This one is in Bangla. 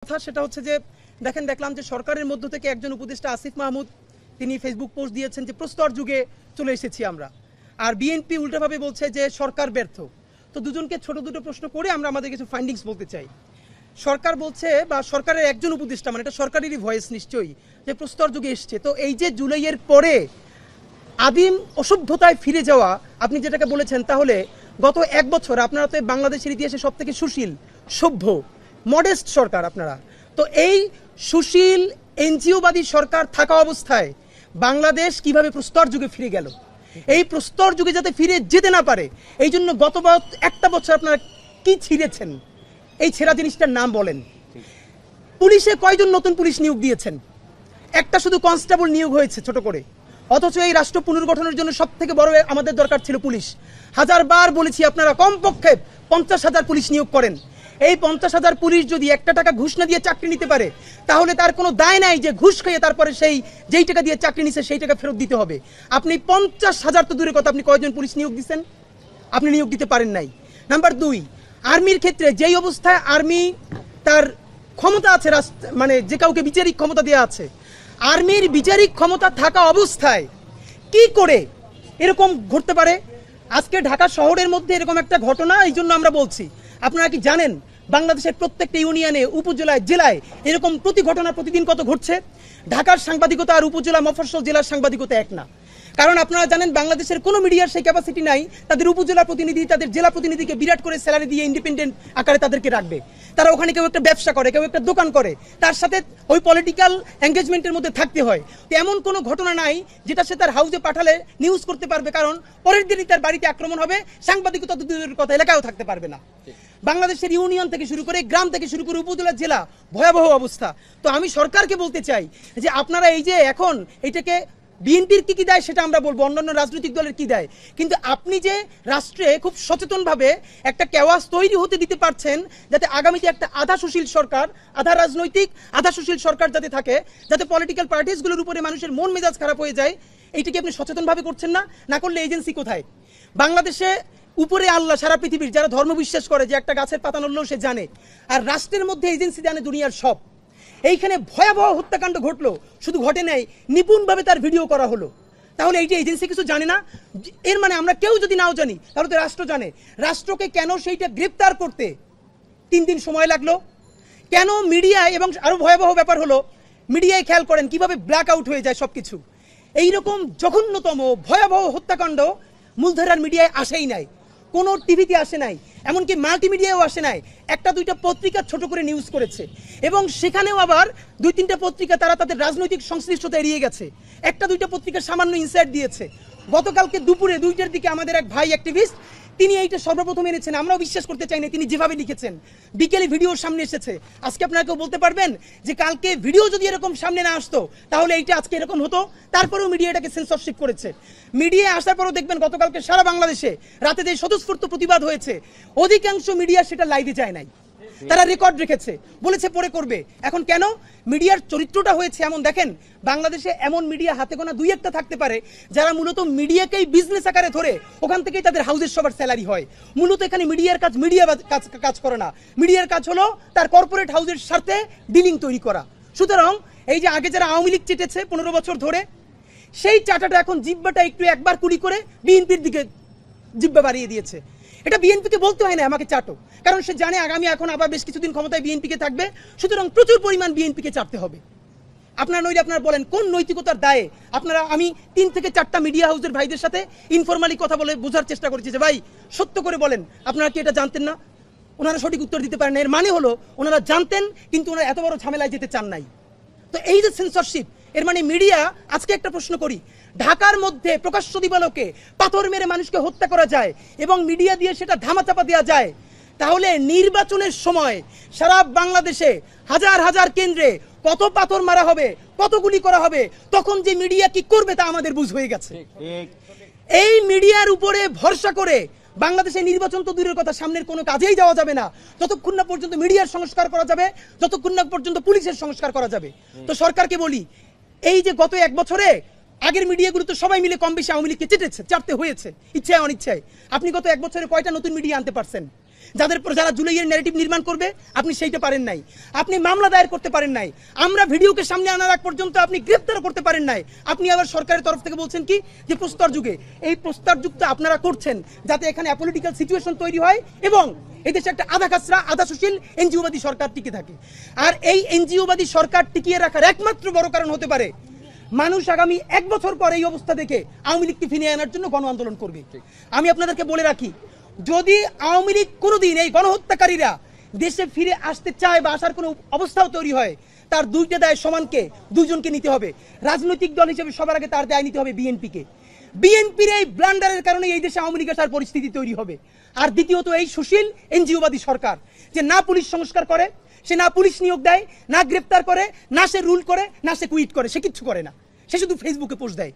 কথা সেটা হচ্ছে যে দেখলাম যে সরকারের মধ্য থেকে একজন উপদেষ্টা আসিফ মাহমুদ তিনি ফেসবুক পোস্ট দিয়েছেন যে প্রস্তর যুগে চলে এসেছি আমরা, আর বিএনপি উল্টাভাবে বলছে যে সরকার ব্যর্থ। তো দুজনকে ছোট দুটো প্রশ্ন করে আমরা আমাদের কিছু ফাইন্ডিংস বলতে চাই। সরকার বলছে বা সরকারের একজন উপদেষ্টা, মানে এটা সরকারেরই ভয়েস নিশ্চয়ই, যে প্রস্তর যুগে এসছে। তো এই যে জুলাইয়ের পরে আদিম অসভ্যতায় ফিরে যাওয়া আপনি যেটাকে বলেছেন, তাহলে গত এক বছর আপনারা তো বাংলাদেশের ইতিহাসে সব থেকে সুশীল, সভ্য, মডেস্ট সরকার আপনারা। তো এই সুশীল এনজিওবাদী সরকার থাকা অবস্থায় বাংলাদেশ কিভাবে প্রস্তর যুগে ফিরে গেল? এই প্রস্তর যুগে যাতে ফিরে যেতে না পারে এই জন্য গত একটা বছর আপনারা কি ছিঁড়েছেন? এই ছেঁড়া জিনিসটার নাম বলেন। পুলিশে কয়জন নতুন পুলিশ নিয়োগ দিয়েছেন? একটা শুধু কনস্টেবল নিয়োগ হয়েছে ছোট করে, অথচ এই রাষ্ট্র পুনর্গঠনের জন্য সব থেকে বড় আমাদের দরকার ছিল পুলিশ। হাজারবার বলেছি আপনারা কমপক্ষে 50,000 পুলিশ নিয়োগ করেন। এই 50,000 পুলিশ যদি একটা টাকা ঘুষ না দিয়ে চাকরি নিতে পারে তাহলে তার কোনো দায় নাই যে ঘুষ খেয়ে তারপরে যেই টাকা দিয়ে চাকরি নিছে সেই টাকা ফেরত দিতে হবে। আপনি 50,000 তো দূরের কথা, আপনি কয়জন পুলিশ নিয়োগ দিচ্ছেন? আপনি নিয়োগ দিতে পারেন নাই। নাম্বার 2, আর্মির ক্ষেত্রে যেই অবস্থায় আর্মি তার ক্ষমতা আছে, মানে যে কাউকে বিচারিক ক্ষমতা দেওয়া আছে, আর্মির বিচারিক ক্ষমতা থাকা অবস্থায় কি করে এরকম ঘটতে পারে? আজকে ঢাকা শহরের মধ্যে এরকম একটা ঘটনা, এই জন্য আমরা বলছি। আপনারা কি জানেন বাংলাদেশের প্রত্যেকটা ইউনিয়নে, উপজেলায়, জেলায় এরকম প্রতি ঘটনা প্রতিদিন কত ঘটছে? ঢাকার সাংবাদিকতা আর উপজেলা, মফস্বল জেলার সাংবাদিকতা এক না। কারণ আপনারা জানেন বাংলাদেশের কোনো মিডিয়ার সেই ক্যাপাসিটি নাই তাদের উপজেলা প্রতিনিধি, তাদের জেলা প্রতিনিধিকে বিরাট করে স্যালারি দিয়ে ইন্ডিপেন্ডেন্ট আকারে তাদেরকে রাখবে। তারা ওখানে কেউ একটা ব্যবসা করে, কেউ একটা দোকান করে, তার সাথে ওই পলিটিক্যাল এঙ্গেজমেন্টের মধ্যে থাকতে হয়। তো এমন কোনো ঘটনা নাই যেটা সে তার হাউসে পাঠালে নিউজ করতে পারবে, কারণ পরের দিনই তার বাড়িতে আক্রমণ হবে, সাংবাদিকতা দূরের কথা এলাকায়ও থাকতে পারবে না। বাংলাদেশের ইউনিয়ন থেকে শুরু করে, গ্রাম থেকে শুরু করে, উপজেলা, জেলা, ভয়াবহ অবস্থা। তো আমি সরকারকে বলতে চাই যে আপনারা এই যে এখন এইটাকে বিএনপির কি দায় সেটা আমরা বলবো, অন্যান্য রাজনৈতিক দলের কি দায়, কিন্তু আপনি যে রাষ্ট্রে খুব সচেতনভাবে একটা কেওয়াস তৈরি হতে দিতে পারছেন যাতে আগামীতে একটা আধা সুশীল সরকার, আধা রাজনৈতিক আধা সুশীল সরকার যাতে থাকে, যাতে পলিটিক্যাল পার্টিসগুলোর উপরে মানুষের মন মেজাজ খারাপ হয়ে যায়, এইটাকে আপনি সচেতনভাবে করছেন না। না করলে এজেন্সি কোথায়? বাংলাদেশে উপরে আল্লাহ, সারা পৃথিবীর যারা ধর্ম বিশ্বাস করে যে একটা গাছের পাতা নড়লেও সে জানে, আর রাষ্ট্রের মধ্যে এজেন্সি জানে দুনিয়ার সব। এইখানে ভয়াবহ হত্যাকাণ্ড ঘটলো, শুধু ঘটে নাই, নিপুণভাবে তার ভিডিও করা হলো। তাহলে এইটা এজেন্সি কিছু জানে না? এর মানে আমরা কেউ যদি নাও জানি তাহলে তো রাষ্ট্র জানে। রাষ্ট্রকে কেন সেইটা গ্রেপ্তার করতে 3 দিন সময় লাগলো? কেন মিডিয়ায়, এবং আরো ভয়াবহ ব্যাপার হলো মিডিয়ায় খেয়াল করেন কিভাবে ব্ল্যাক আউট হয়ে যায় সবকিছু। এইরকম জঘন্যতম ভয়াবহ হত্যাকাণ্ড মূলধারার মিডিয়ায় আসেই নাই, কোনো টিভিতে আসে নাই, এমনকি মাল্টিমিডিয়াও আসে নাই। 1-2টা পত্রিকা ছোট করে নিউজ করেছে, এবং সেখানেও আবার 2-3টা পত্রিকা তারা তাদের রাজনৈতিক সংশ্লিষ্টতা এড়িয়ে গেছে। 1-2টা পত্রিকা সামান্য ইনসাইট দিয়েছে। গতকালকে দুপুরে 2টার দিকে আমাদের এক ভাই অ্যাক্টিভিস্ট, তিনি এইটা সর্বপ্রথম এনেছেন, আমরাও বিশ্বাস করতে চাই না, তিনি যেভাবে লিখেছেন। বিকেলে ভিডিওর সামনে এসেছে। আজকে আপনারা কেউ বলতে পারবেন যে কালকে ভিডিও যদি এরকম সামনে না আসতো তাহলে এইটা আজকে এরকম হতো? তারপরেও মিডিয়াটাকে সেন্সরশিপ করেছে। মিডিয়ায় আসার পরও দেখবেন গতকালকে সারা বাংলাদেশে রাতে যে স্বতঃস্ফূর্ত প্রতিবাদ হয়েছে, অধিকাংশ মিডিয়া সেটা লাইভে যায় নাই, তারা রেকর্ড রেখেছে, বলেছে পরে করবে। এখন কেন? মিডিয়ার চরিত্রটা হয়েছে এমন। দেখেন বাংলাদেশে এমন মিডিয়া হাতে গোনা 2-1টা থাকতে পারে যারা মূলত মিডিয়াকেই বিজনেস আকারে ধরে ওখান থেকেই তাদের হাউসের সবার স্যালারি হয়। মূলত এখানে মিডিয়ার কাজ, মিডিয়া কাজ করে না। মিডিয়ার কাজ হলো তার কর্পোরেট হাউসের সাথে ডিলিং তৈরি করা। সুতরাং এই যে আগে যারা আওয়ামী লীগ চেটেছে 15 বছর ধরে, সেই চাটাটা এখন জিব্বাটা একটু একবার কুলি করে বিএনপির দিকে জিব্বা বাড়িয়ে দিয়েছে। এটা বিএনপিকে বলতে হয় না আমাকে চাটো, কারণ সে জানে আগামী এখন আবার বেশ কিছুদিন ক্ষমতায় বিএনপিকে থাকবে, সুতরাং প্রচুর পরিমাণ বিএনপিকে চাটতে হবে। আপনারা নইলে আপনারা বলেন কোন নৈতিকতার দায়ে আপনারা, আমি 3 থেকে 4টা মিডিয়া হাউসের ভাইদের সাথে ইনফরমালি কথা বলে বোঝার চেষ্টা করেছি যে ভাই সত্য করে বলেন আপনারা কি এটা জানতেন না? ওনারা সঠিক উত্তর দিতে পারেন না। এর মানে হলো ওনারা জানতেন কিন্তু ওনারা এত বড় ঝামেলায় যেতে চান নাই। তো এই যে সেন্সরশিপ, এর মানে মিডিয়া, আজকে একটা প্রশ্ন করি, ঢাকার মধ্যে প্রকাশ্য দিবালোকে পাথর মেরে মানুষকে হত্যা করা যায় এবং মিডিয়া দিয়ে সেটা ধামাচাপা দেওয়া যায়, তাহলে নির্বাচনের সময় সারা বাংলাদেশে হাজার হাজার কেন্দ্রে কত পাথর মারা হবে, কত গুলি করা হবে, তখন যে মিডিয়া কি করবে তা আমাদের বুঝ হয়ে গেছে। এই মিডিয়ার উপরে ভরসা করে বাংলাদেশে নির্বাচন তো দূরের কথা, সামনের কোনো কাজেই যাওয়া যাবে না যতক্ষণ না পর্যন্ত মিডিয়ার সংস্কার করা যাবে, যতক্ষণ না পর্যন্ত পুলিশের সংস্কার করা যাবে। তো সরকারকে বলি, এই যে গত 1 বছরে আগের মিডিয়াগুলো তো সবাই মিলে কম বেশি আওয়ামী লীগকে চাটতে হয়েছে, ইচ্ছায় অনিচ্ছায়। আপনি গত 1 বছরে কয়টা নতুন মিডিয়া আনতে পারছেন? যারা জুলাইয়ের ন্যারেটিভ নির্মাণ করবে আপনি সেইটা পারেন নাই, আপনি মামলা দায়ের করতে পারেন নাই, আমরা ভিডিওকে সামনে আনার আগ পর্যন্ত আপনি গ্রেফতারও করতে পারেন নাই। আপনি আবার সরকারের তরফ থেকে বলছেন কি যে প্রস্তর যুগে, এই প্রস্তর যুগটা আপনারা করছেন যাতে এখানে অ্যাপলিটিক্যাল সিচুয়েশন তৈরি হয় এবং এদেশে একটা আধা কাঁচরা আধা সুশীল এনজিওবাদী সরকার টিকে থাকে। আর এই এনজিওবাদী সরকার টিকিয়ে রাখার একমাত্র বড় কারণ হতে পারে মানুষ আগামী 1 বছর পর এই অবস্থা দেখে আওয়ামী লীগকে ফিরিয়ে আনার জন্য গণ আন্দোলন করবে। আমি আপনাদেরকে বলে রাখি, যদি আওয়ামী লীগ কোনোদিন এই গণহত্যাকারীরা দেশে ফিরে আসতে চায় বা আসার কোনো অবস্থাও তৈরি হয়, তার দুইটা দায় সমানকে দুইজনকে নিতে হবে। রাজনৈতিক দল হিসেবে সবার আগে তার দায় নিতে হবে বিএনপিকে। বিএনপির এই ব্লান্ডারের কারণে এই দেশে আওয়ামী লীগ আসার পরিস্থিতি তৈরি হবে। আর দ্বিতীয়ত এই সুশীল এনজিওবাদী সরকার যে না পুলিশ সংস্কার করে, সে না পুলিশ নিয়োগ দেয়, না গ্রেপ্তার করে, না সে রুল করে, না সে কুইট করে, সে কিচ্ছু করে না, সে শুধু ফেসবুকে পোস্ট দেয়।